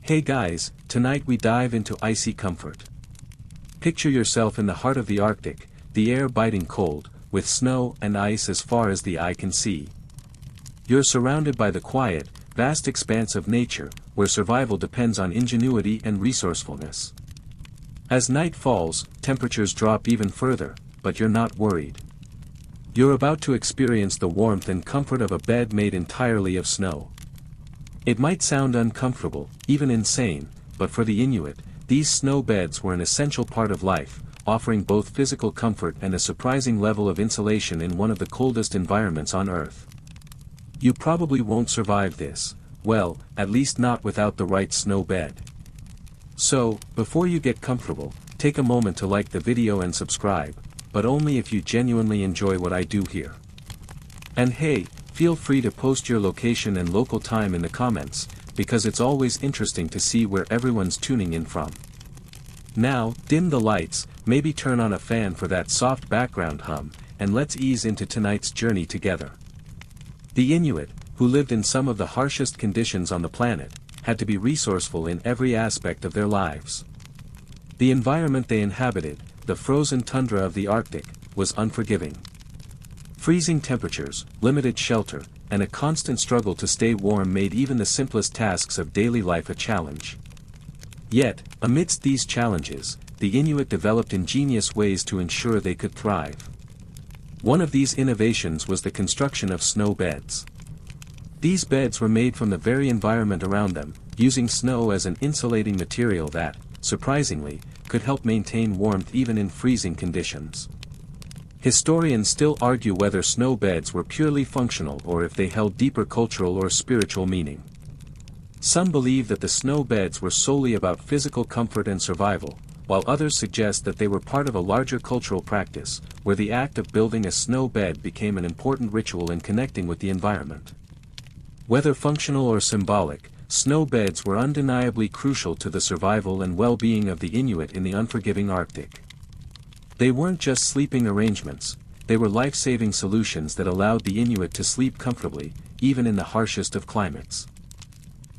Hey guys, tonight we dive into icy comfort. Picture yourself in the heart of the Arctic, the air biting cold, with snow and ice as far as the eye can see. You're surrounded by the quiet, vast expanse of nature, where survival depends on ingenuity and resourcefulness. As night falls, temperatures drop even further, but you're not worried. You're about to experience the warmth and comfort of a bed made entirely of snow. It might sound uncomfortable, even insane, but for the Inuit, these snow beds were an essential part of life, offering both physical comfort and a surprising level of insulation in one of the coldest environments on Earth. You probably won't survive this, well, at least not without the right snow bed. So, before you get comfortable, take a moment to like the video and subscribe, but only if you genuinely enjoy what I do here. And hey, feel free to post your location and local time in the comments, because it's always interesting to see where everyone's tuning in from. Now, dim the lights, maybe turn on a fan for that soft background hum, and let's ease into tonight's journey together. The Inuit, who lived in some of the harshest conditions on the planet, had to be resourceful in every aspect of their lives. The environment they inhabited, the frozen tundra of the Arctic, was unforgiving. Freezing temperatures, limited shelter, and a constant struggle to stay warm made even the simplest tasks of daily life a challenge. Yet, amidst these challenges, the Inuit developed ingenious ways to ensure they could thrive. One of these innovations was the construction of snow beds. These beds were made from the very environment around them, using snow as an insulating material that, surprisingly, could help maintain warmth even in freezing conditions. Historians still argue whether snow beds were purely functional or if they held deeper cultural or spiritual meaning. Some believe that the snow beds were solely about physical comfort and survival, while others suggest that they were part of a larger cultural practice, where the act of building a snow bed became an important ritual in connecting with the environment. Whether functional or symbolic, snow beds were undeniably crucial to the survival and well-being of the Inuit in the unforgiving Arctic. They weren't just sleeping arrangements, they were life-saving solutions that allowed the Inuit to sleep comfortably, even in the harshest of climates.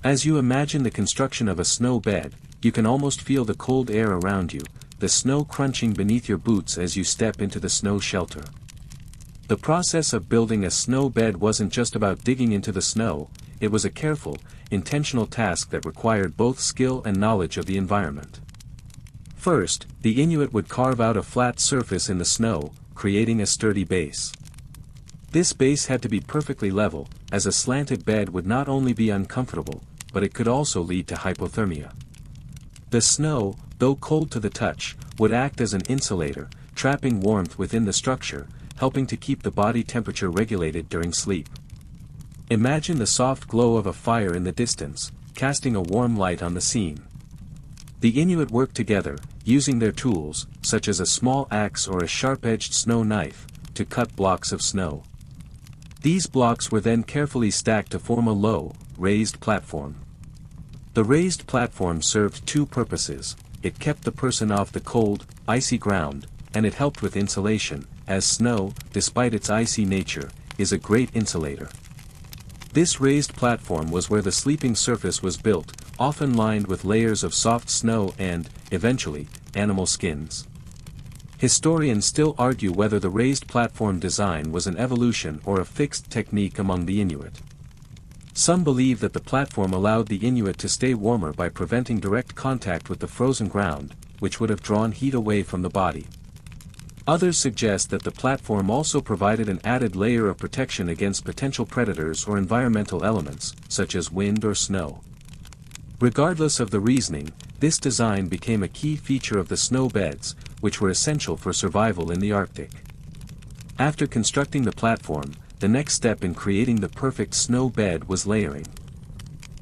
As you imagine the construction of a snow bed, you can almost feel the cold air around you, the snow crunching beneath your boots as you step into the snow shelter. The process of building a snow bed wasn't just about digging into the snow, it was a careful, intentional task that required both skill and knowledge of the environment. First, the Inuit would carve out a flat surface in the snow, creating a sturdy base. This base had to be perfectly level, as a slanted bed would not only be uncomfortable, but it could also lead to hypothermia. The snow, though cold to the touch, would act as an insulator, trapping warmth within the structure, helping to keep the body temperature regulated during sleep. Imagine the soft glow of a fire in the distance, casting a warm light on the scene. The Inuit worked together, using their tools, such as a small axe or a sharp-edged snow knife, to cut blocks of snow. These blocks were then carefully stacked to form a low, raised platform. The raised platform served two purposes: it kept the person off the cold, icy ground, and it helped with insulation, as snow, despite its icy nature, is a great insulator. This raised platform was where the sleeping surface was built, often lined with layers of soft snow and, eventually, animal skins. Historians still argue whether the raised platform design was an evolution or a fixed technique among the Inuit. Some believe that the platform allowed the Inuit to stay warmer by preventing direct contact with the frozen ground, which would have drawn heat away from the body. Others suggest that the platform also provided an added layer of protection against potential predators or environmental elements, such as wind or snow. Regardless of the reasoning, this design became a key feature of the snow beds, which were essential for survival in the Arctic. After constructing the platform, the next step in creating the perfect snow bed was layering.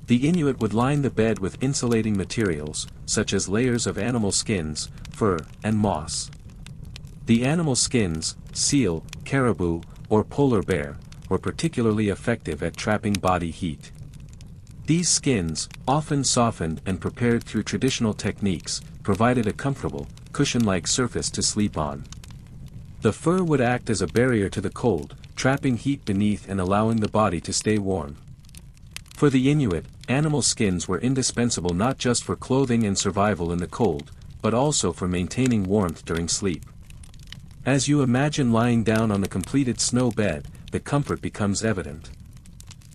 The Inuit would line the bed with insulating materials, such as layers of animal skins, fur, and moss. The animal skins, seal, caribou, or polar bear, were particularly effective at trapping body heat. These skins, often softened and prepared through traditional techniques, provided a comfortable, cushion-like surface to sleep on. The fur would act as a barrier to the cold, trapping heat beneath and allowing the body to stay warm. For the Inuit, animal skins were indispensable not just for clothing and survival in the cold, but also for maintaining warmth during sleep. As you imagine lying down on the completed snow bed, the comfort becomes evident.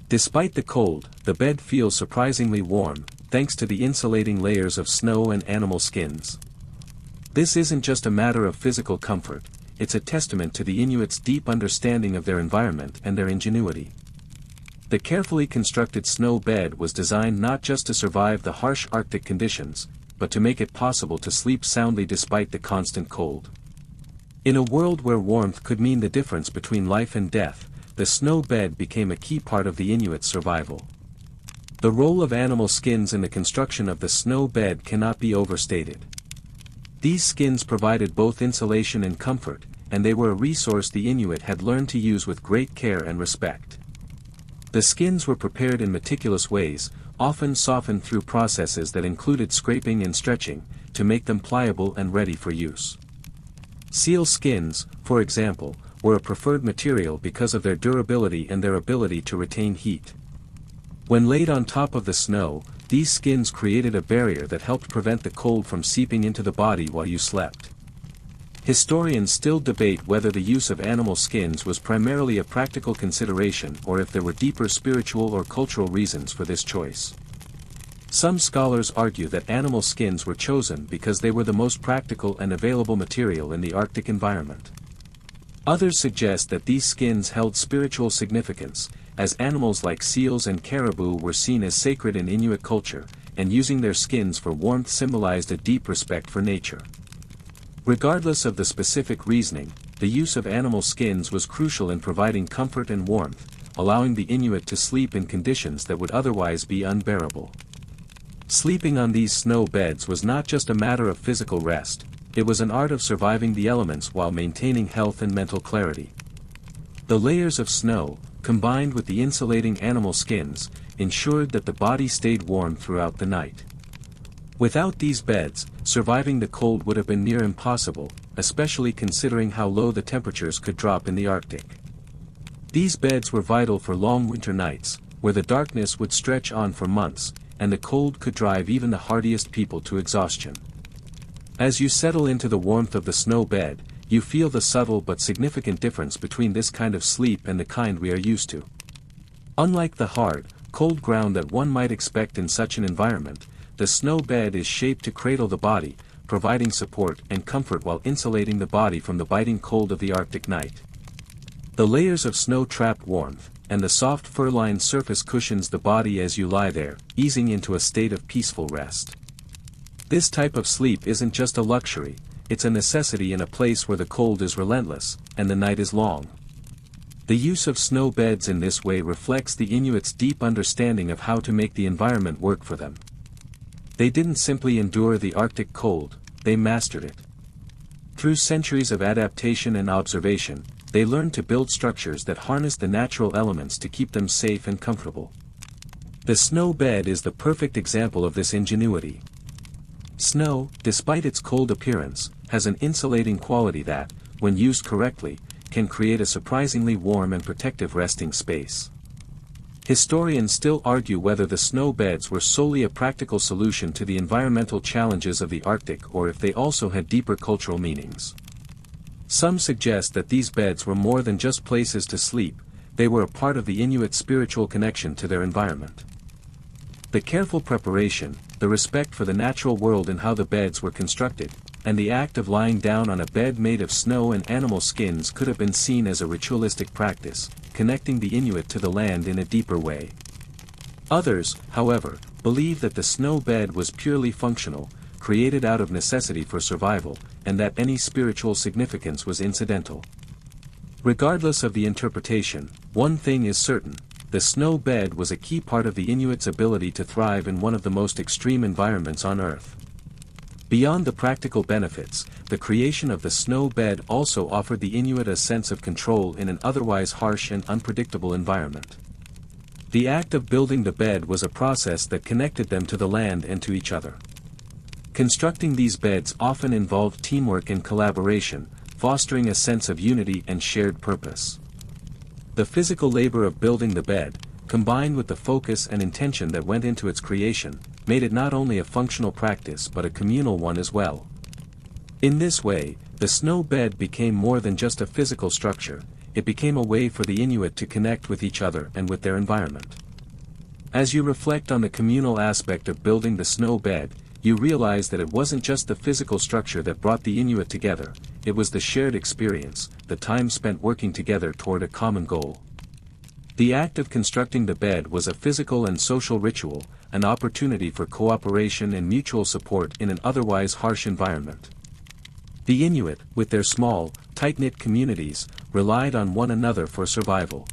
Despite the cold, the bed feels surprisingly warm, thanks to the insulating layers of snow and animal skins. This isn't just a matter of physical comfort, it's a testament to the Inuits' deep understanding of their environment and their ingenuity. The carefully constructed snow bed was designed not just to survive the harsh Arctic conditions, but to make it possible to sleep soundly despite the constant cold. In a world where warmth could mean the difference between life and death, the snow bed became a key part of the Inuits' survival. The role of animal skins in the construction of the snow bed cannot be overstated. These skins provided both insulation and comfort, and they were a resource the Inuit had learned to use with great care and respect. The skins were prepared in meticulous ways, often softened through processes that included scraping and stretching, to make them pliable and ready for use. Seal skins, for example, were a preferred material because of their durability and their ability to retain heat. When laid on top of the snow, these skins created a barrier that helped prevent the cold from seeping into the body while you slept. Historians still debate whether the use of animal skins was primarily a practical consideration or if there were deeper spiritual or cultural reasons for this choice. Some scholars argue that animal skins were chosen because they were the most practical and available material in the Arctic environment. Others suggest that these skins held spiritual significance, as animals like seals and caribou were seen as sacred in Inuit culture, and using their skins for warmth symbolized a deep respect for nature. Regardless of the specific reasoning, the use of animal skins was crucial in providing comfort and warmth, allowing the Inuit to sleep in conditions that would otherwise be unbearable. Sleeping on these snow beds was not just a matter of physical rest, it was an art of surviving the elements while maintaining health and mental clarity. The layers of snow, combined with the insulating animal skins, ensured that the body stayed warm throughout the night. Without these beds, surviving the cold would have been near impossible, especially considering how low the temperatures could drop in the Arctic. These beds were vital for long winter nights, where the darkness would stretch on for months, and the cold could drive even the hardiest people to exhaustion. As you settle into the warmth of the snow bed, you feel the subtle but significant difference between this kind of sleep and the kind we are used to. Unlike the hard, cold ground that one might expect in such an environment, the snow bed is shaped to cradle the body, providing support and comfort while insulating the body from the biting cold of the Arctic night. The layers of snow trap warmth, and the soft fur-lined surface cushions the body as you lie there, easing into a state of peaceful rest. This type of sleep isn't just a luxury, it's a necessity in a place where the cold is relentless, and the night is long. The use of snow beds in this way reflects the Inuits' deep understanding of how to make the environment work for them. They didn't simply endure the Arctic cold, they mastered it. Through centuries of adaptation and observation, they learned to build structures that harness the natural elements to keep them safe and comfortable. The snow bed is the perfect example of this ingenuity. Snow, despite its cold appearance, has an insulating quality that, when used correctly, can create a surprisingly warm and protective resting space. Historians still argue whether the snow beds were solely a practical solution to the environmental challenges of the Arctic or if they also had deeper cultural meanings. Some suggest that these beds were more than just places to sleep, they were a part of the Inuit spiritual connection to their environment. The careful preparation, the respect for the natural world and how the beds were constructed, and the act of lying down on a bed made of snow and animal skins could have been seen as a ritualistic practice, connecting the Inuit to the land in a deeper way. Others, however, believe that the snow bed was purely functional, created out of necessity for survival, and that any spiritual significance was incidental. Regardless of the interpretation, one thing is certain: the snow bed was a key part of the Inuits' ability to thrive in one of the most extreme environments on Earth. Beyond the practical benefits, the creation of the snow bed also offered the Inuit a sense of control in an otherwise harsh and unpredictable environment. The act of building the bed was a process that connected them to the land and to each other. Constructing these beds often involved teamwork and collaboration, fostering a sense of unity and shared purpose. The physical labor of building the bed, combined with the focus and intention that went into its creation, made it not only a functional practice but a communal one as well. In this way, the snow bed became more than just a physical structure, it became a way for the Inuit to connect with each other and with their environment. As you reflect on the communal aspect of building the snow bed, you realize that it wasn't just the physical structure that brought the Inuit together, it was the shared experience, the time spent working together toward a common goal. The act of constructing the bed was a physical and social ritual, an opportunity for cooperation and mutual support in an otherwise harsh environment. The Inuit, with their small, tight-knit communities, relied on one another for survival.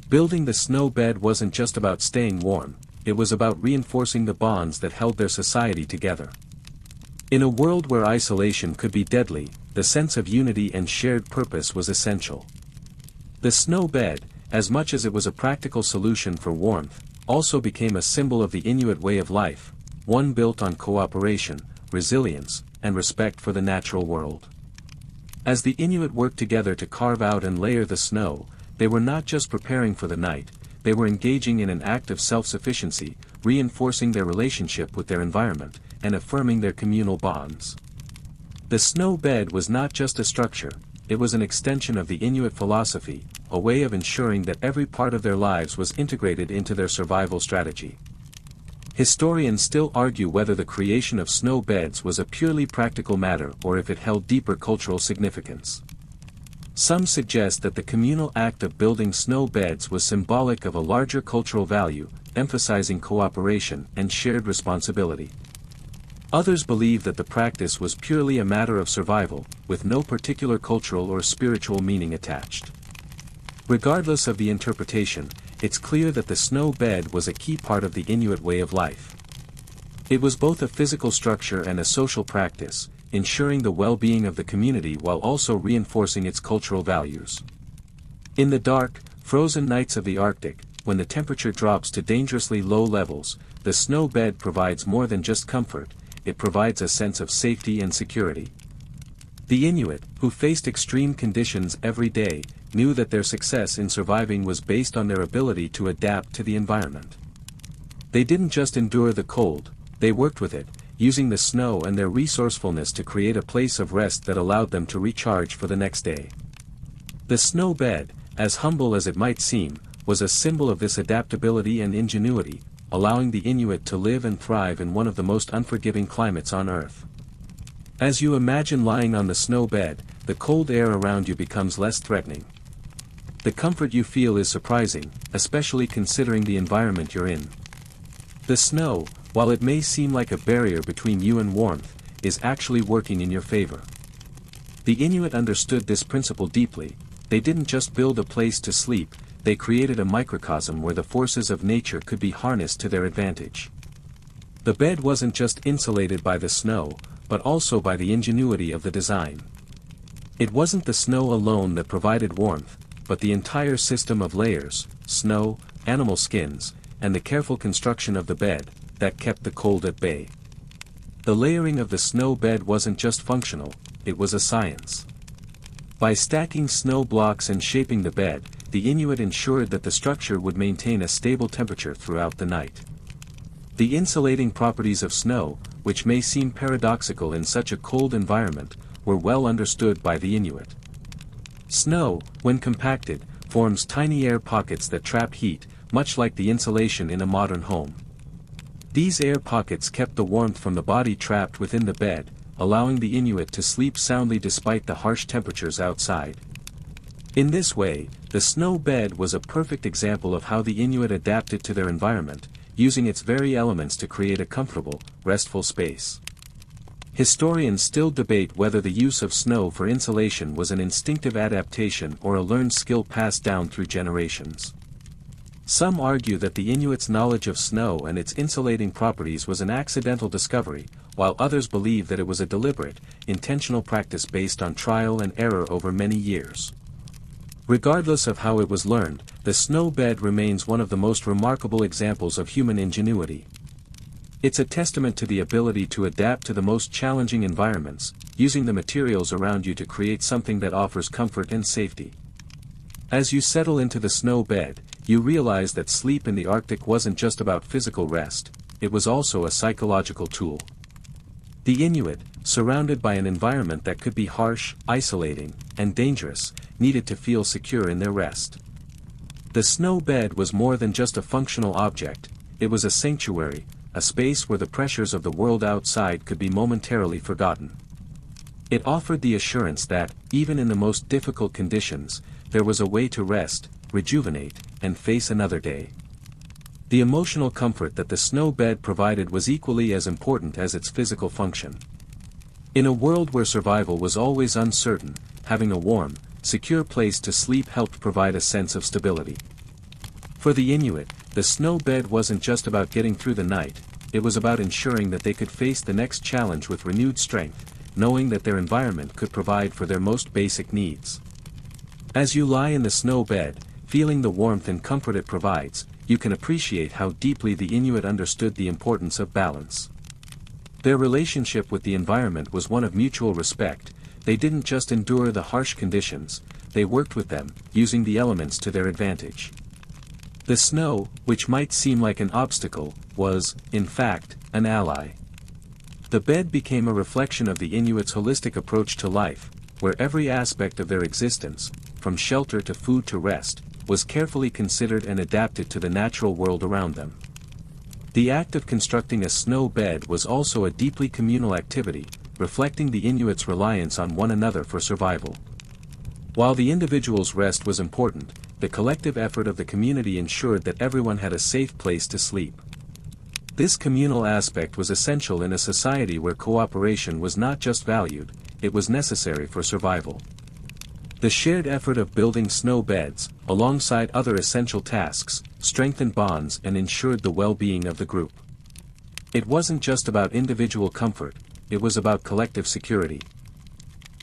Building the snow bed wasn't just about staying warm, it was about reinforcing the bonds that held their society together. In a world where isolation could be deadly, the sense of unity and shared purpose was essential. The snow bed, as much as it was a practical solution for warmth, also became a symbol of the Inuit way of life, one built on cooperation, resilience, and respect for the natural world. As the Inuit worked together to carve out and layer the snow, they were not just preparing for the night, they were engaging in an act of self-sufficiency, reinforcing their relationship with their environment, and affirming their communal bonds. The snow bed was not just a structure, it was an extension of the Inuit philosophy, a way of ensuring that every part of their lives was integrated into their survival strategy. Historians still argue whether the creation of snow beds was a purely practical matter or if it held deeper cultural significance. Some suggest that the communal act of building snow beds was symbolic of a larger cultural value, emphasizing cooperation and shared responsibility. Others believe that the practice was purely a matter of survival, with no particular cultural or spiritual meaning attached. Regardless of the interpretation, it's clear that the snow bed was a key part of the Inuit way of life. It was both a physical structure and a social practice, ensuring the well-being of the community while also reinforcing its cultural values. In the dark, frozen nights of the Arctic, when the temperature drops to dangerously low levels, the snow bed provides more than just comfort, it provides a sense of safety and security. The Inuit, who faced extreme conditions every day, knew that their success in surviving was based on their ability to adapt to the environment. They didn't just endure the cold, they worked with it, using the snow and their resourcefulness to create a place of rest that allowed them to recharge for the next day. The snow bed, as humble as it might seem, was a symbol of this adaptability and ingenuity, allowing the Inuit to live and thrive in one of the most unforgiving climates on Earth. As you imagine lying on the snow bed, the cold air around you becomes less threatening. The comfort you feel is surprising, especially considering the environment you're in. The snow, while it may seem like a barrier between you and warmth, is actually working in your favor. The Inuit understood this principle deeply. They didn't just build a place to sleep, they created a microcosm where the forces of nature could be harnessed to their advantage. The bed wasn't just insulated by the snow, but also by the ingenuity of the design. It wasn't the snow alone that provided warmth, but the entire system of layers, snow, animal skins, and the careful construction of the bed, that kept the cold at bay. The layering of the snow bed wasn't just functional, it was a science. By stacking snow blocks and shaping the bed, the Inuit ensured that the structure would maintain a stable temperature throughout the night. The insulating properties of snow, which may seem paradoxical in such a cold environment, were well understood by the Inuit. Snow, when compacted, forms tiny air pockets that trap heat, much like the insulation in a modern home. These air pockets kept the warmth from the body trapped within the bed, allowing the Inuit to sleep soundly despite the harsh temperatures outside. In this way, the snow bed was a perfect example of how the Inuit adapted to their environment, using its very elements to create a comfortable, restful space. Historians still debate whether the use of snow for insulation was an instinctive adaptation or a learned skill passed down through generations. Some argue that the Inuits' knowledge of snow and its insulating properties was an accidental discovery, while others believe that it was a deliberate, intentional practice based on trial and error over many years. Regardless of how it was learned, the snow bed remains one of the most remarkable examples of human ingenuity. It's a testament to the ability to adapt to the most challenging environments, using the materials around you to create something that offers comfort and safety. As you settle into the snow bed, you realize that sleep in the Arctic wasn't just about physical rest, it was also a psychological tool. The Inuit, surrounded by an environment that could be harsh, isolating, and dangerous, needed to feel secure in their rest. The snow bed was more than just a functional object, it was a sanctuary, a space where the pressures of the world outside could be momentarily forgotten. It offered the assurance that, even in the most difficult conditions, there was a way to rest, rejuvenate, and face another day. The emotional comfort that the snow bed provided was equally as important as its physical function. In a world where survival was always uncertain, having a warm, secure place to sleep helped provide a sense of stability. For the Inuit, the snow bed wasn't just about getting through the night, it was about ensuring that they could face the next challenge with renewed strength, knowing that their environment could provide for their most basic needs. As you lie in the snow bed, feeling the warmth and comfort it provides, you can appreciate how deeply the Inuit understood the importance of balance. Their relationship with the environment was one of mutual respect. They didn't just endure the harsh conditions, they worked with them, using the elements to their advantage. The snow, which might seem like an obstacle, was, in fact, an ally. The bed became a reflection of the Inuits' holistic approach to life, where every aspect of their existence, from shelter to food to rest, was carefully considered and adapted to the natural world around them. The act of constructing a snow bed was also a deeply communal activity, reflecting the Inuits' reliance on one another for survival. While the individual's rest was important, the collective effort of the community ensured that everyone had a safe place to sleep. This communal aspect was essential in a society where cooperation was not just valued, it was necessary for survival. The shared effort of building snow beds, alongside other essential tasks, strengthened bonds and ensured the well-being of the group. It wasn't just about individual comfort, it was about collective security.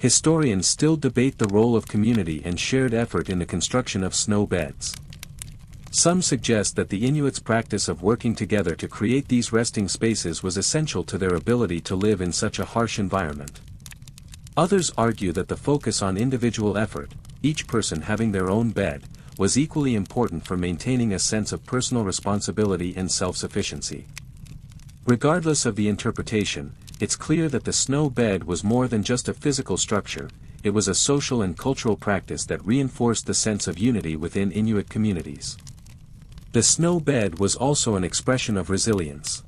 Historians still debate the role of community and shared effort in the construction of snow beds. Some suggest that the Inuits' practice of working together to create these resting spaces was essential to their ability to live in such a harsh environment. Others argue that the focus on individual effort, each person having their own bed, was equally important for maintaining a sense of personal responsibility and self-sufficiency. Regardless of the interpretation, it's clear that the snow bed was more than just a physical structure, it was a social and cultural practice that reinforced the sense of unity within Inuit communities. The snow bed was also an expression of resilience.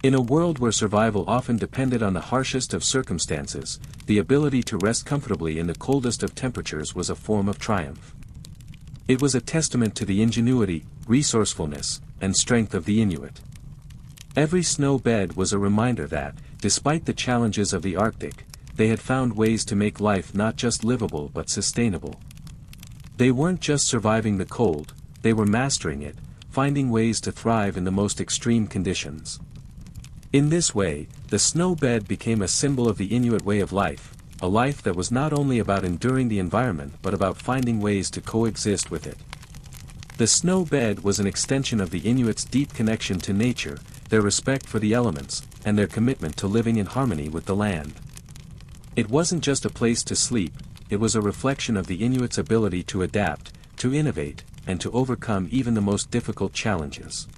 In a world where survival often depended on the harshest of circumstances, the ability to rest comfortably in the coldest of temperatures was a form of triumph. It was a testament to the ingenuity, resourcefulness, and strength of the Inuit. Every snow bed was a reminder that, despite the challenges of the Arctic, they had found ways to make life not just livable but sustainable. They weren't just surviving the cold, they were mastering it, finding ways to thrive in the most extreme conditions. In this way, the snow bed became a symbol of the Inuit way of life, a life that was not only about enduring the environment but about finding ways to coexist with it. The snow bed was an extension of the Inuits' deep connection to nature, their respect for the elements, and their commitment to living in harmony with the land. It wasn't just a place to sleep, it was a reflection of the Inuits' ability to adapt, to innovate, and to overcome even the most difficult challenges.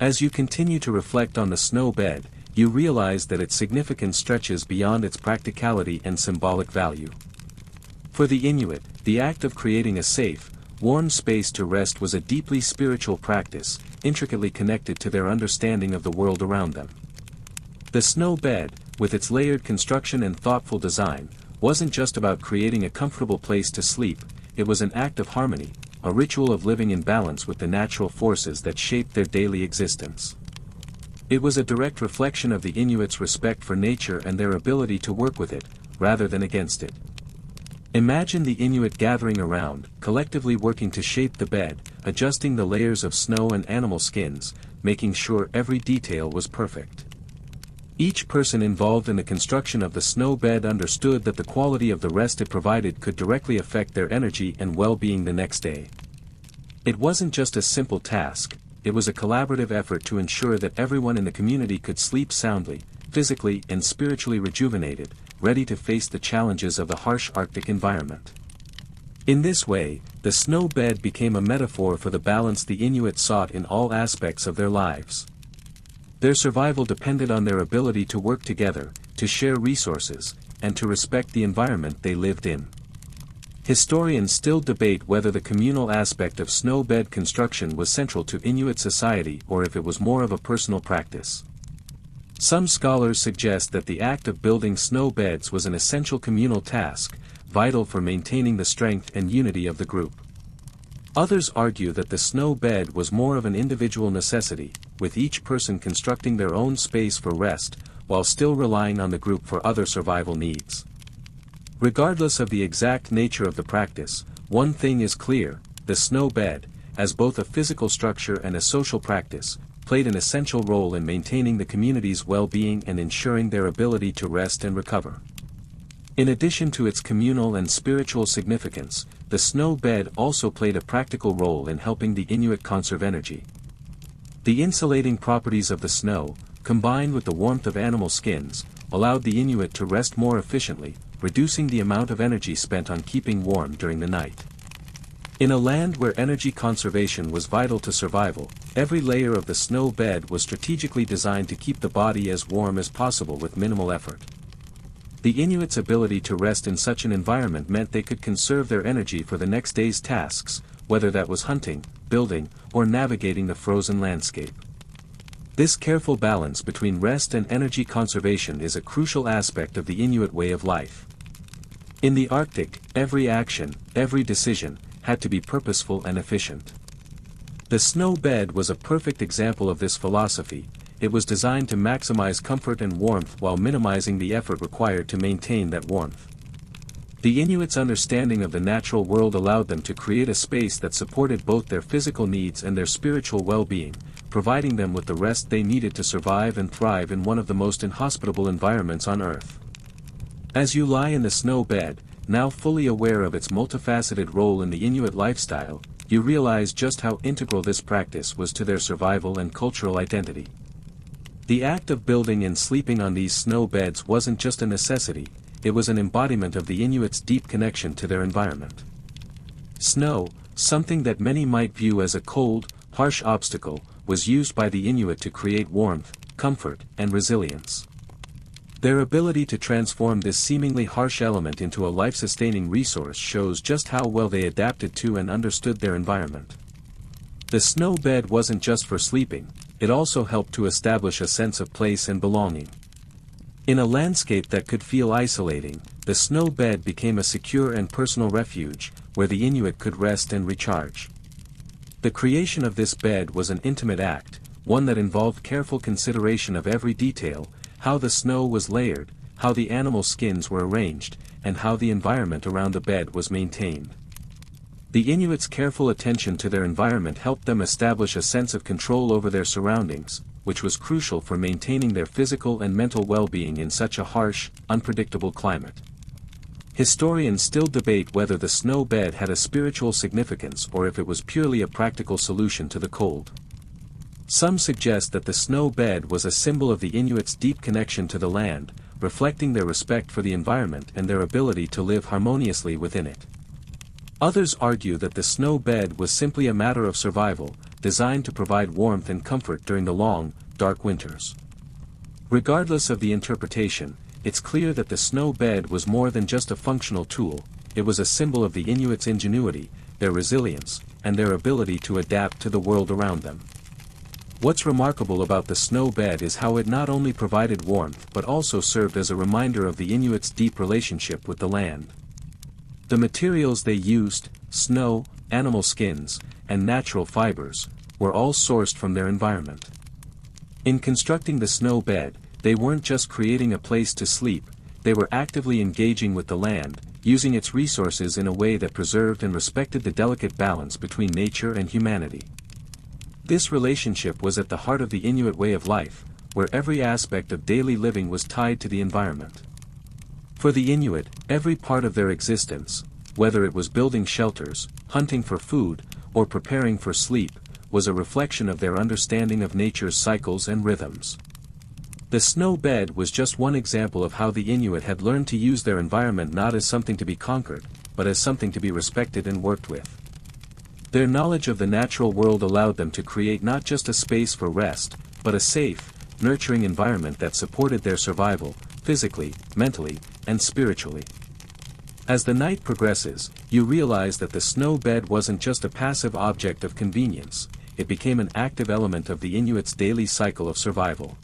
As you continue to reflect on the snow bed, you realize that its significance stretches beyond its practicality and symbolic value. For the Inuit, the act of creating a safe, warm space to rest was a deeply spiritual practice, intricately connected to their understanding of the world around them. The snow bed, with its layered construction and thoughtful design, wasn't just about creating a comfortable place to sleep, it was an act of harmony, a ritual of living in balance with the natural forces that shaped their daily existence. It was a direct reflection of the Inuits' respect for nature and their ability to work with it, rather than against it. Imagine the Inuit gathering around, collectively working to shape the bed, adjusting the layers of snow and animal skins, making sure every detail was perfect. Each person involved in the construction of the snow bed understood that the quality of the rest it provided could directly affect their energy and well-being the next day. It wasn't just a simple task, it was a collaborative effort to ensure that everyone in the community could sleep soundly, physically and spiritually rejuvenated, ready to face the challenges of the harsh Arctic environment. In this way, the snow bed became a metaphor for the balance the Inuit sought in all aspects of their lives. Their survival depended on their ability to work together, to share resources, and to respect the environment they lived in. Historians still debate whether the communal aspect of snow bed construction was central to Inuit society or if it was more of a personal practice. Some scholars suggest that the act of building snow beds was an essential communal task, vital for maintaining the strength and unity of the group. Others argue that the snow bed was more of an individual necessity, with each person constructing their own space for rest, while still relying on the group for other survival needs. Regardless of the exact nature of the practice, one thing is clear: the snow bed, as both a physical structure and a social practice, played an essential role in maintaining the community's well-being and ensuring their ability to rest and recover. In addition to its communal and spiritual significance, the snow bed also played a practical role in helping the Inuit conserve energy. The insulating properties of the snow, combined with the warmth of animal skins, allowed the Inuit to rest more efficiently, reducing the amount of energy spent on keeping warm during the night. In a land where energy conservation was vital to survival, every layer of the snow bed was strategically designed to keep the body as warm as possible with minimal effort. The Inuits' ability to rest in such an environment meant they could conserve their energy for the next day's tasks, whether that was hunting, building, or navigating the frozen landscape. This careful balance between rest and energy conservation is a crucial aspect of the Inuit way of life. In the Arctic, every action, every decision, had to be purposeful and efficient. The snow bed was a perfect example of this philosophy. It was designed to maximize comfort and warmth while minimizing the effort required to maintain that warmth. The Inuits' understanding of the natural world allowed them to create a space that supported both their physical needs and their spiritual well-being, providing them with the rest they needed to survive and thrive in one of the most inhospitable environments on Earth. As you lie in the snow bed, now fully aware of its multifaceted role in the Inuit lifestyle, you realize just how integral this practice was to their survival and cultural identity. The act of building and sleeping on these snow beds wasn't just a necessity, it was an embodiment of the Inuits' deep connection to their environment. Snow, something that many might view as a cold, harsh obstacle, was used by the Inuit to create warmth, comfort, and resilience. Their ability to transform this seemingly harsh element into a life-sustaining resource shows just how well they adapted to and understood their environment. The snow bed wasn't just for sleeping, it also helped to establish a sense of place and belonging. In a landscape that could feel isolating, the snow bed became a secure and personal refuge, where the Inuit could rest and recharge. The creation of this bed was an intimate act, one that involved careful consideration of every detail: how the snow was layered, how the animal skins were arranged, and how the environment around the bed was maintained. The Inuits' careful attention to their environment helped them establish a sense of control over their surroundings, which was crucial for maintaining their physical and mental well-being in such a harsh, unpredictable climate. Historians still debate whether the snow bed had a spiritual significance or if it was purely a practical solution to the cold. Some suggest that the snow bed was a symbol of the Inuits' deep connection to the land, reflecting their respect for the environment and their ability to live harmoniously within it. Others argue that the snow bed was simply a matter of survival, designed to provide warmth and comfort during the long, dark winters. Regardless of the interpretation, it's clear that the snow bed was more than just a functional tool, it was a symbol of the Inuits' ingenuity, their resilience, and their ability to adapt to the world around them. What's remarkable about the snow bed is how it not only provided warmth but also served as a reminder of the Inuits' deep relationship with the land. The materials they used, snow, animal skins, and natural fibers, were all sourced from their environment. In constructing the snow bed, they weren't just creating a place to sleep, they were actively engaging with the land, using its resources in a way that preserved and respected the delicate balance between nature and humanity. This relationship was at the heart of the Inuit way of life, where every aspect of daily living was tied to the environment. For the Inuit, every part of their existence, whether it was building shelters, hunting for food, or preparing for sleep, was a reflection of their understanding of nature's cycles and rhythms. The snow bed was just one example of how the Inuit had learned to use their environment not as something to be conquered, but as something to be respected and worked with. Their knowledge of the natural world allowed them to create not just a space for rest, but a safe, nurturing environment that supported their survival, physically, mentally, and spiritually. As the night progresses, you realize that the snow bed wasn't just a passive object of convenience, it became an active element of the Inuits' daily cycle of survival.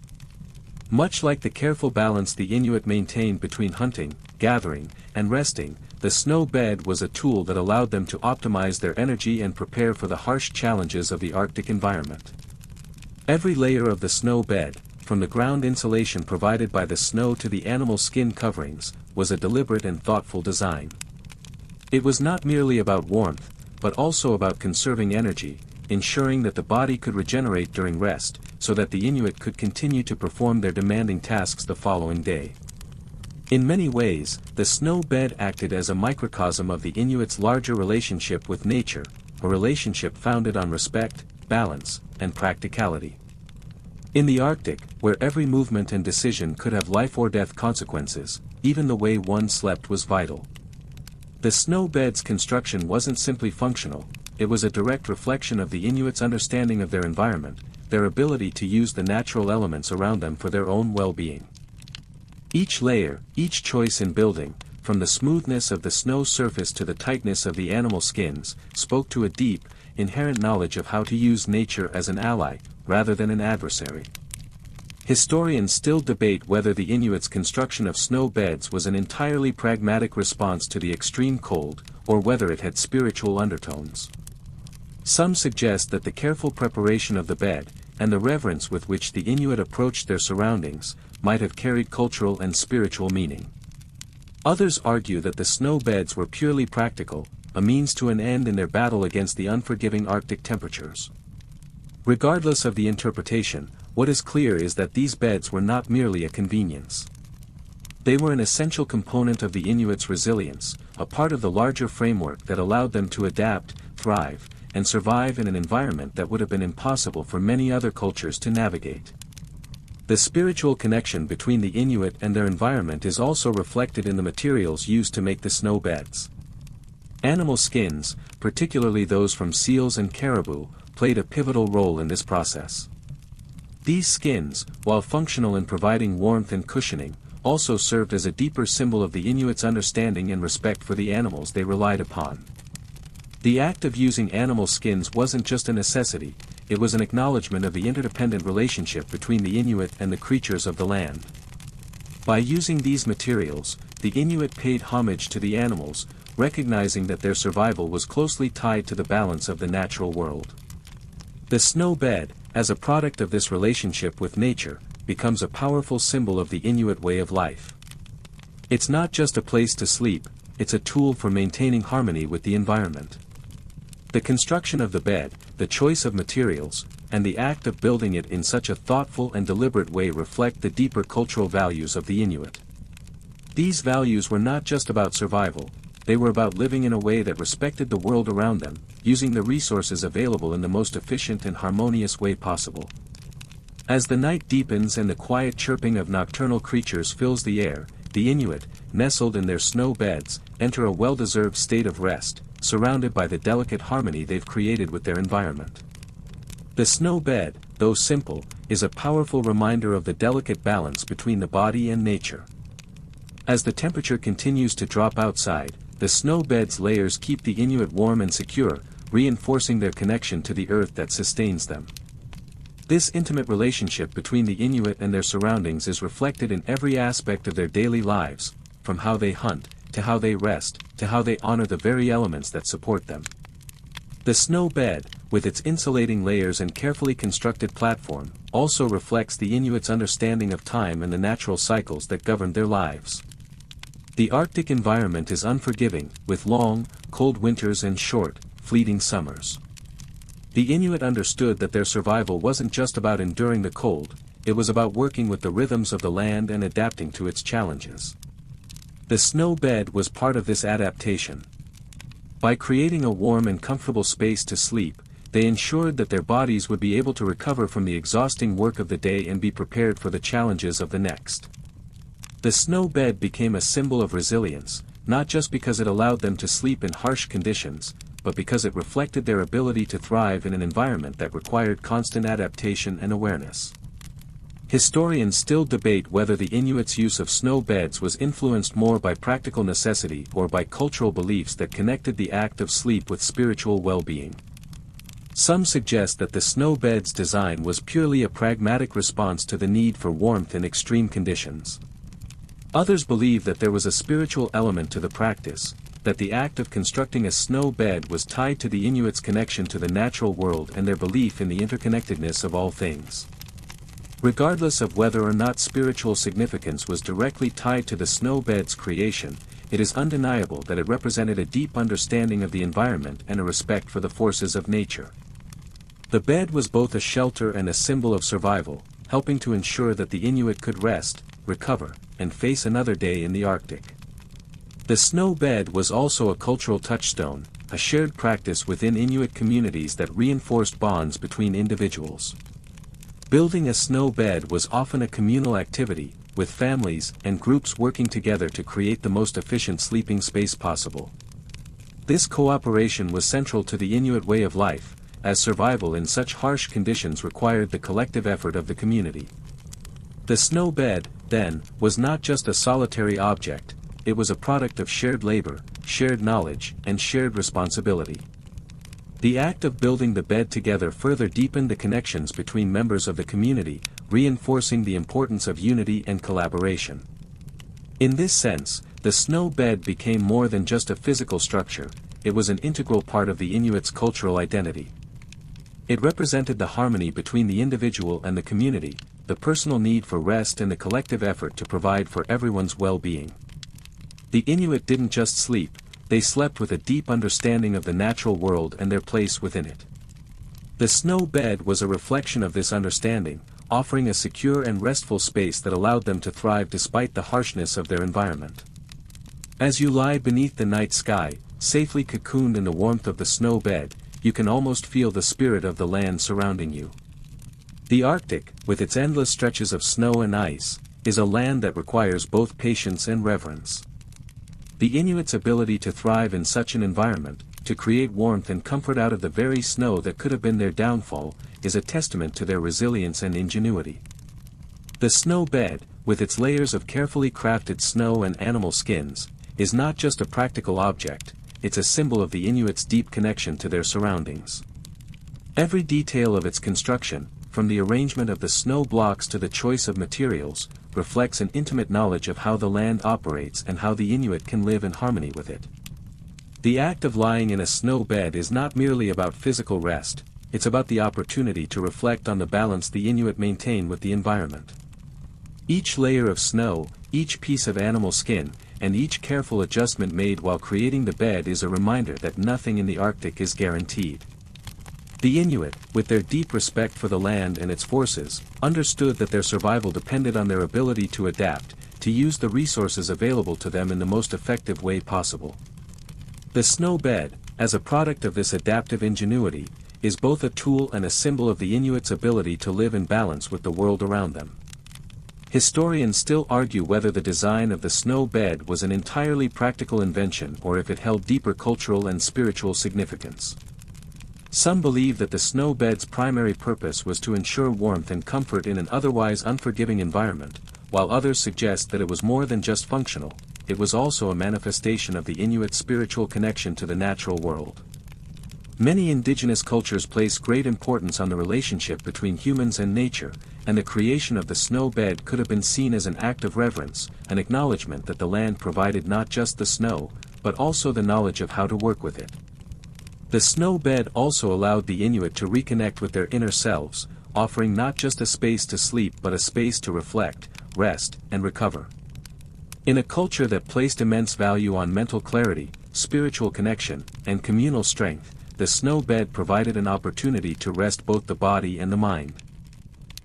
Much like the careful balance the Inuit maintained between hunting, gathering, and resting, the snow bed was a tool that allowed them to optimize their energy and prepare for the harsh challenges of the Arctic environment. Every layer of the snow bed, from the ground insulation provided by the snow to the animal skin coverings, was a deliberate and thoughtful design. It was not merely about warmth, but also about conserving energy, ensuring that the body could regenerate during rest, so that the Inuit could continue to perform their demanding tasks the following day. In many ways, the snow bed acted as a microcosm of the Inuits' larger relationship with nature, a relationship founded on respect, balance, and practicality. In the Arctic, where every movement and decision could have life-or-death consequences, even the way one slept was vital. The snow bed's construction wasn't simply functional, it was a direct reflection of the Inuits' understanding of their environment, their ability to use the natural elements around them for their own well-being. Each layer, each choice in building, from the smoothness of the snow surface to the tightness of the animal skins, spoke to a deep, inherent knowledge of how to use nature as an ally, rather than an adversary. Historians still debate whether the Inuits' construction of snow beds was an entirely pragmatic response to the extreme cold, or whether it had spiritual undertones. Some suggest that the careful preparation of the bed, and the reverence with which the Inuit approached their surroundings, might have carried cultural and spiritual meaning. Others argue that the snow beds were purely practical, a means to an end in their battle against the unforgiving Arctic temperatures. Regardless of the interpretation, what is clear is that these beds were not merely a convenience. They were an essential component of the Inuits' resilience, a part of the larger framework that allowed them to adapt, thrive, and survive in an environment that would have been impossible for many other cultures to navigate. The spiritual connection between the Inuit and their environment is also reflected in the materials used to make the snow beds. Animal skins, particularly those from seals and caribou, played a pivotal role in this process. These skins, while functional in providing warmth and cushioning, also served as a deeper symbol of the Inuits' understanding and respect for the animals they relied upon. The act of using animal skins wasn't just a necessity, it was an acknowledgement of the interdependent relationship between the Inuit and the creatures of the land. By using these materials, the Inuit paid homage to the animals, recognizing that their survival was closely tied to the balance of the natural world. The snow bed, as a product of this relationship with nature, becomes a powerful symbol of the Inuit way of life. It's not just a place to sleep, it's a tool for maintaining harmony with the environment. The construction of the bed, the choice of materials, and the act of building it in such a thoughtful and deliberate way reflect the deeper cultural values of the Inuit. These values were not just about survival, they were about living in a way that respected the world around them, using the resources available in the most efficient and harmonious way possible. As the night deepens and the quiet chirping of nocturnal creatures fills the air, the Inuit, nestled in their snow beds, enter a well-deserved state of rest, surrounded by the delicate harmony they've created with their environment. The snow bed, though simple, is a powerful reminder of the delicate balance between the body and nature. As the temperature continues to drop outside, the snow bed's layers keep the Inuit warm and secure, reinforcing their connection to the earth that sustains them. This intimate relationship between the Inuit and their surroundings is reflected in every aspect of their daily lives, from how they hunt, to how they rest, to how they honor the very elements that support them. The snow bed, with its insulating layers and carefully constructed platform, also reflects the Inuits' understanding of time and the natural cycles that govern their lives. The Arctic environment is unforgiving, with long, cold winters and short, fleeting summers. The Inuit understood that their survival wasn't just about enduring the cold, it was about working with the rhythms of the land and adapting to its challenges. The snow bed was part of this adaptation. By creating a warm and comfortable space to sleep, they ensured that their bodies would be able to recover from the exhausting work of the day and be prepared for the challenges of the next. The snow bed became a symbol of resilience, not just because it allowed them to sleep in harsh conditions, but because it reflected their ability to thrive in an environment that required constant adaptation and awareness. Historians still debate whether the Inuits' use of snow beds was influenced more by practical necessity or by cultural beliefs that connected the act of sleep with spiritual well-being. Some suggest that the snow bed's design was purely a pragmatic response to the need for warmth in extreme conditions. Others believe that there was a spiritual element to the practice, that the act of constructing a snow bed was tied to the Inuits' connection to the natural world and their belief in the interconnectedness of all things. Regardless of whether or not spiritual significance was directly tied to the snow bed's creation, it is undeniable that it represented a deep understanding of the environment and a respect for the forces of nature. The bed was both a shelter and a symbol of survival, helping to ensure that the Inuit could rest, recover, and face another day in the Arctic. The snow bed was also a cultural touchstone, a shared practice within Inuit communities that reinforced bonds between individuals. Building a snow bed was often a communal activity, with families and groups working together to create the most efficient sleeping space possible. This cooperation was central to the Inuit way of life, as survival in such harsh conditions required the collective effort of the community. The snow bed, then, was not just a solitary object, it was a product of shared labor, shared knowledge, and shared responsibility. The act of building the bed together further deepened the connections between members of the community, reinforcing the importance of unity and collaboration. In this sense, the snow bed became more than just a physical structure, it was an integral part of the Inuits' cultural identity. It represented the harmony between the individual and the community, the personal need for rest and the collective effort to provide for everyone's well-being. The Inuit didn't just sleep, they slept with a deep understanding of the natural world and their place within it. The snow bed was a reflection of this understanding, offering a secure and restful space that allowed them to thrive despite the harshness of their environment. As you lie beneath the night sky, safely cocooned in the warmth of the snow bed, you can almost feel the spirit of the land surrounding you. The Arctic, with its endless stretches of snow and ice, is a land that requires both patience and reverence. The Inuits' ability to thrive in such an environment, to create warmth and comfort out of the very snow that could have been their downfall, is a testament to their resilience and ingenuity. The snow bed, with its layers of carefully crafted snow and animal skins, is not just a practical object, it's a symbol of the Inuits' deep connection to their surroundings. Every detail of its construction, from the arrangement of the snow blocks to the choice of materials, reflects an intimate knowledge of how the land operates and how the Inuit can live in harmony with it. The act of lying in a snow bed is not merely about physical rest, it's about the opportunity to reflect on the balance the Inuit maintain with the environment. Each layer of snow, each piece of animal skin, and each careful adjustment made while creating the bed is a reminder that nothing in the Arctic is guaranteed. The Inuit, with their deep respect for the land and its forces, understood that their survival depended on their ability to adapt, to use the resources available to them in the most effective way possible. The snow bed, as a product of this adaptive ingenuity, is both a tool and a symbol of the Inuits' ability to live in balance with the world around them. Historians still argue whether the design of the snow bed was an entirely practical invention or if it held deeper cultural and spiritual significance. Some believe that the snow bed's primary purpose was to ensure warmth and comfort in an otherwise unforgiving environment, while others suggest that it was more than just functional, it was also a manifestation of the Inuit spiritual connection to the natural world. Many indigenous cultures place great importance on the relationship between humans and nature, and the creation of the snow bed could have been seen as an act of reverence, an acknowledgement that the land provided not just the snow, but also the knowledge of how to work with it. The snow bed also allowed the Inuit to reconnect with their inner selves, offering not just a space to sleep but a space to reflect, rest, and recover. In a culture that placed immense value on mental clarity, spiritual connection, and communal strength, the snow bed provided an opportunity to rest both the body and the mind.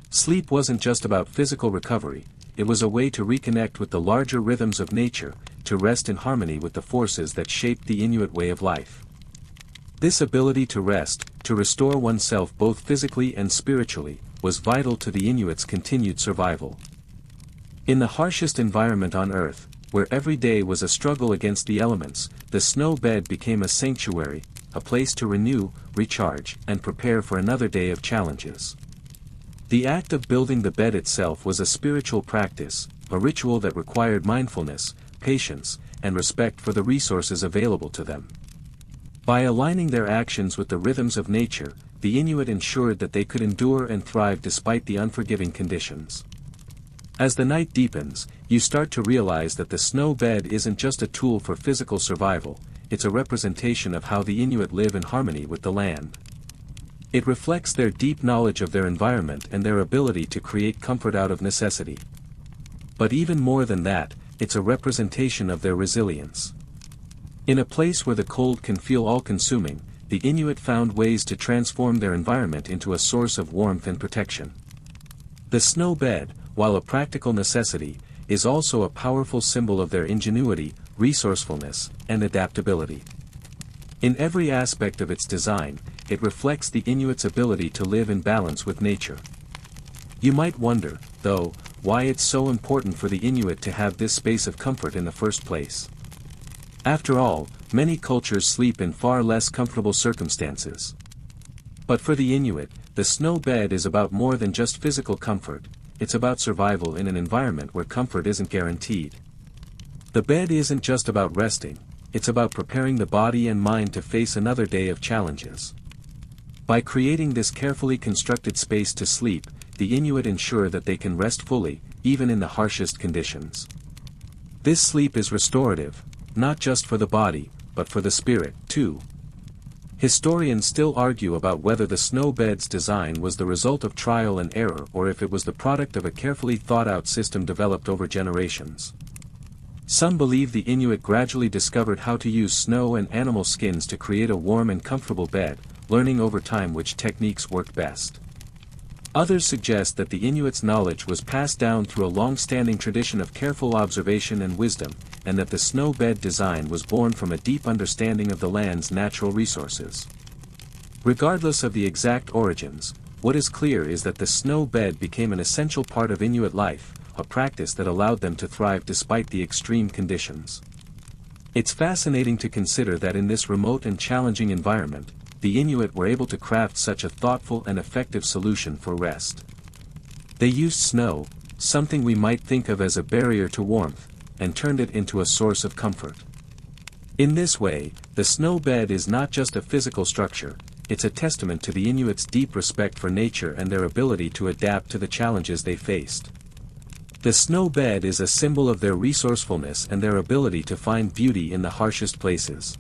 Sleep wasn't just about physical recovery, it was a way to reconnect with the larger rhythms of nature, to rest in harmony with the forces that shaped the Inuit way of life. This ability to rest, to restore oneself both physically and spiritually, was vital to the Inuits' continued survival. In the harshest environment on Earth, where every day was a struggle against the elements, the snow bed became a sanctuary, a place to renew, recharge, and prepare for another day of challenges. The act of building the bed itself was a spiritual practice, a ritual that required mindfulness, patience, and respect for the resources available to them. By aligning their actions with the rhythms of nature, the Inuit ensured that they could endure and thrive despite the unforgiving conditions. As the night deepens, you start to realize that the snow bed isn't just a tool for physical survival, it's a representation of how the Inuit live in harmony with the land. It reflects their deep knowledge of their environment and their ability to create comfort out of necessity. But even more than that, it's a representation of their resilience. In a place where the cold can feel all-consuming, the Inuit found ways to transform their environment into a source of warmth and protection. The snow bed, while a practical necessity, is also a powerful symbol of their ingenuity, resourcefulness, and adaptability. In every aspect of its design, it reflects the Inuit's ability to live in balance with nature. You might wonder, though, why it's so important for the Inuit to have this space of comfort in the first place. After all, many cultures sleep in far less comfortable circumstances. But for the Inuit, the snow bed is about more than just physical comfort, it's about survival in an environment where comfort isn't guaranteed. The bed isn't just about resting, it's about preparing the body and mind to face another day of challenges. By creating this carefully constructed space to sleep, the Inuit ensure that they can rest fully, even in the harshest conditions. This sleep is restorative, not just for the body, but for the spirit, too. Historians still argue about whether the snow bed's design was the result of trial and error or if it was the product of a carefully thought-out system developed over generations. Some believe the Inuit gradually discovered how to use snow and animal skins to create a warm and comfortable bed, learning over time which techniques worked best. Others suggest that the Inuits' knowledge was passed down through a long-standing tradition of careful observation and wisdom, and that the snow bed design was born from a deep understanding of the land's natural resources. Regardless of the exact origins, what is clear is that the snow bed became an essential part of Inuit life, a practice that allowed them to thrive despite the extreme conditions. It's fascinating to consider that in this remote and challenging environment, the Inuit were able to craft such a thoughtful and effective solution for rest. They used snow, something we might think of as a barrier to warmth, and turned it into a source of comfort. In this way, the snow bed is not just a physical structure, it's a testament to the Inuits' deep respect for nature and their ability to adapt to the challenges they faced. The snow bed is a symbol of their resourcefulness and their ability to find beauty in the harshest places.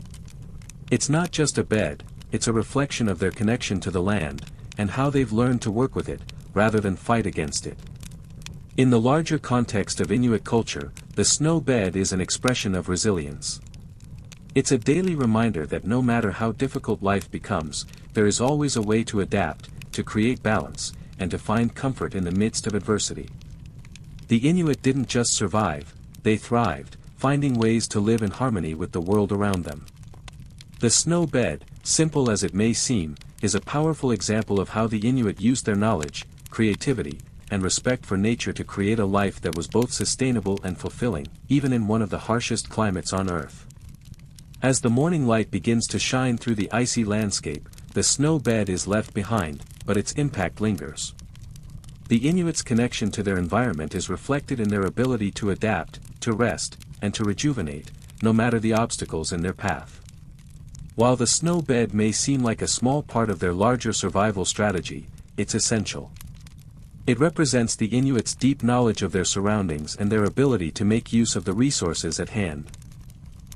It's not just a bed, it's a reflection of their connection to the land, and how they've learned to work with it, rather than fight against it. In the larger context of Inuit culture, the snow bed is an expression of resilience. It's a daily reminder that no matter how difficult life becomes, there is always a way to adapt, to create balance, and to find comfort in the midst of adversity. The Inuit didn't just survive, they thrived, finding ways to live in harmony with the world around them. The snow bed, simple as it may seem, is a powerful example of how the Inuit used their knowledge, creativity, and respect for nature to create a life that was both sustainable and fulfilling, even in one of the harshest climates on Earth. As the morning light begins to shine through the icy landscape, the snow bed is left behind, but its impact lingers. The Inuits' connection to their environment is reflected in their ability to adapt, to rest, and to rejuvenate, no matter the obstacles in their path. While the snow bed may seem like a small part of their larger survival strategy, it's essential. It represents the Inuits' deep knowledge of their surroundings and their ability to make use of the resources at hand.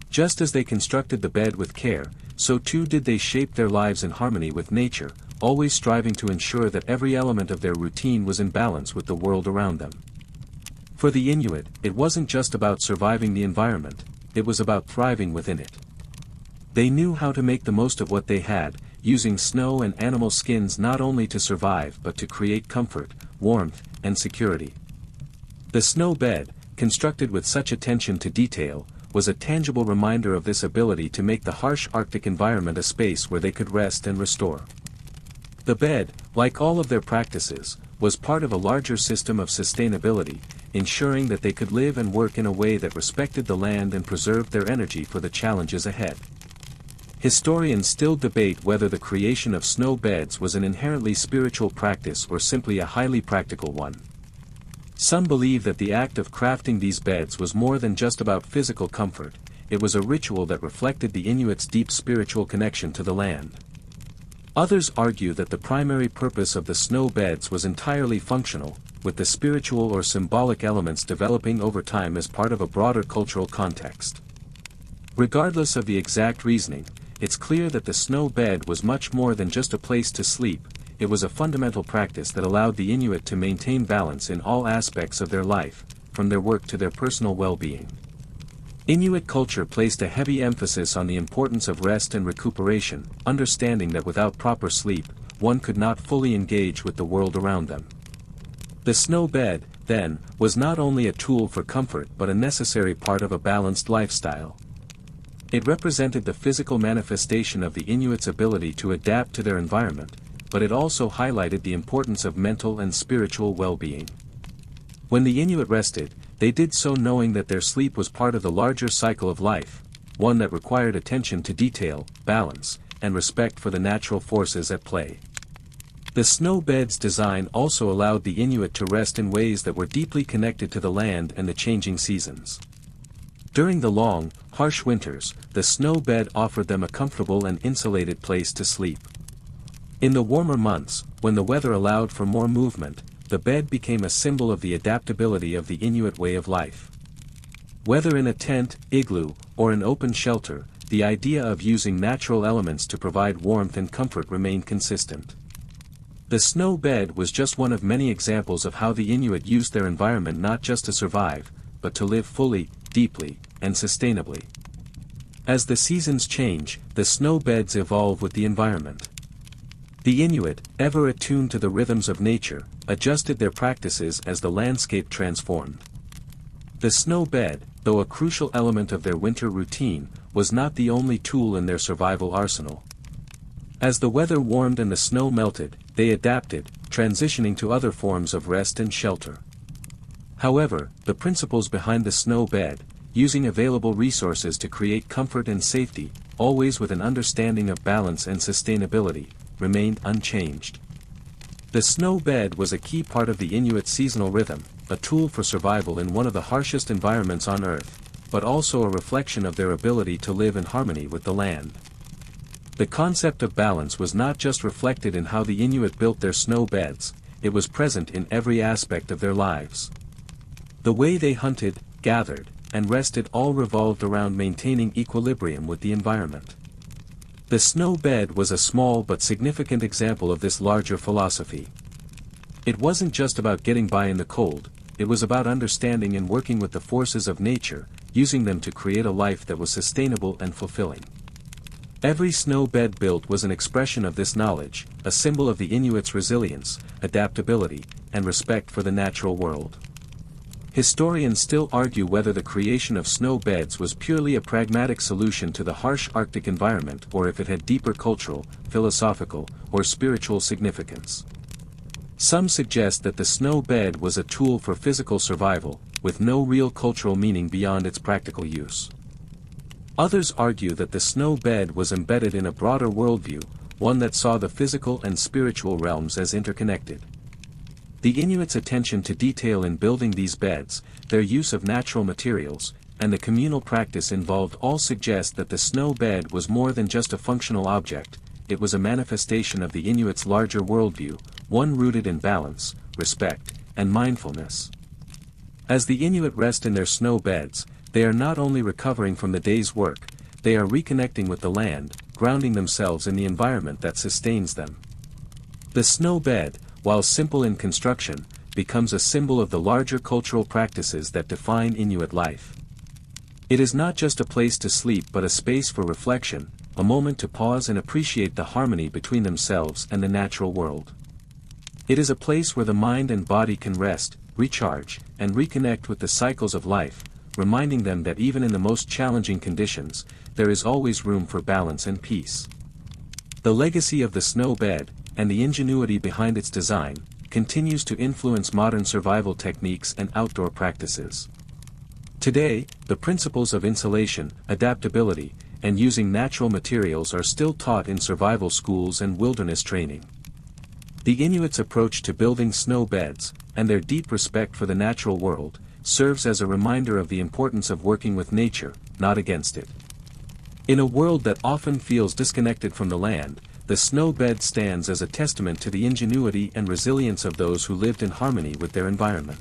Just as they constructed the bed with care, so too did they shape their lives in harmony with nature, always striving to ensure that every element of their routine was in balance with the world around them. For the Inuit, it wasn't just about surviving the environment, it was about thriving within it. They knew how to make the most of what they had, using snow and animal skins not only to survive but to create comfort, warmth, and security. The snow bed, constructed with such attention to detail, was a tangible reminder of this ability to make the harsh Arctic environment a space where they could rest and restore. The bed, like all of their practices, was part of a larger system of sustainability, ensuring that they could live and work in a way that respected the land and preserved their energy for the challenges ahead. Historians still debate whether the creation of snow beds was an inherently spiritual practice or simply a highly practical one. Some believe that the act of crafting these beds was more than just about physical comfort, it was a ritual that reflected the Inuits' deep spiritual connection to the land. Others argue that the primary purpose of the snow beds was entirely functional, with the spiritual or symbolic elements developing over time as part of a broader cultural context. Regardless of the exact reasoning, it's clear that the snow bed was much more than just a place to sleep, it was a fundamental practice that allowed the Inuit to maintain balance in all aspects of their life, from their work to their personal well-being. Inuit culture placed a heavy emphasis on the importance of rest and recuperation, understanding that without proper sleep, one could not fully engage with the world around them. The snow bed, then, was not only a tool for comfort but a necessary part of a balanced lifestyle. It represented the physical manifestation of the Inuits' ability to adapt to their environment, but it also highlighted the importance of mental and spiritual well-being. When the Inuit rested, they did so knowing that their sleep was part of the larger cycle of life, one that required attention to detail, balance, and respect for the natural forces at play. The snow bed's design also allowed the Inuit to rest in ways that were deeply connected to the land and the changing seasons. During the long, harsh winters, the snow bed offered them a comfortable and insulated place to sleep. In the warmer months, when the weather allowed for more movement, the bed became a symbol of the adaptability of the Inuit way of life. Whether in a tent, igloo, or an open shelter, the idea of using natural elements to provide warmth and comfort remained consistent. The snow bed was just one of many examples of how the Inuit used their environment not just to survive, but to live fully, deeply, and sustainably. As the seasons change, the snow beds evolve with the environment. The Inuit, ever attuned to the rhythms of nature, adjusted their practices as the landscape transformed. The snow bed, though a crucial element of their winter routine, was not the only tool in their survival arsenal. As the weather warmed and the snow melted, they adapted, transitioning to other forms of rest and shelter. However, the principles behind the snow bed, using available resources to create comfort and safety, always with an understanding of balance and sustainability, remained unchanged. The snow bed was a key part of the Inuit seasonal rhythm, a tool for survival in one of the harshest environments on Earth, but also a reflection of their ability to live in harmony with the land. The concept of balance was not just reflected in how the Inuit built their snow beds, it was present in every aspect of their lives. The way they hunted, gathered, and rested all revolved around maintaining equilibrium with the environment. The snow bed was a small but significant example of this larger philosophy. It wasn't just about getting by in the cold, it was about understanding and working with the forces of nature, using them to create a life that was sustainable and fulfilling. Every snow bed built was an expression of this knowledge, a symbol of the Inuits' resilience, adaptability, and respect for the natural world. Historians still argue whether the creation of snow beds was purely a pragmatic solution to the harsh Arctic environment or if it had deeper cultural, philosophical, or spiritual significance. Some suggest that the snow bed was a tool for physical survival, with no real cultural meaning beyond its practical use. Others argue that the snow bed was embedded in a broader worldview, one that saw the physical and spiritual realms as interconnected. The Inuits' attention to detail in building these beds, their use of natural materials, and the communal practice involved all suggest that the snow bed was more than just a functional object, it was a manifestation of the Inuits' larger worldview, one rooted in balance, respect, and mindfulness. As the Inuit rest in their snow beds, they are not only recovering from the day's work, they are reconnecting with the land, grounding themselves in the environment that sustains them. The snow bed, while simple in construction, becomes a symbol of the larger cultural practices that define Inuit life. It is not just a place to sleep but a space for reflection, a moment to pause and appreciate the harmony between themselves and the natural world. It is a place where the mind and body can rest, recharge, and reconnect with the cycles of life, reminding them that even in the most challenging conditions, there is always room for balance and peace. The legacy of the snow bed, and the ingenuity behind its design, continues to influence modern survival techniques and outdoor practices. Today, the principles of insulation, adaptability, and using natural materials are still taught in survival schools and wilderness training. The Inuits' approach to building snow beds, and their deep respect for the natural world, serves as a reminder of the importance of working with nature, not against it. In a world that often feels disconnected from the land, the snow bed stands as a testament to the ingenuity and resilience of those who lived in harmony with their environment.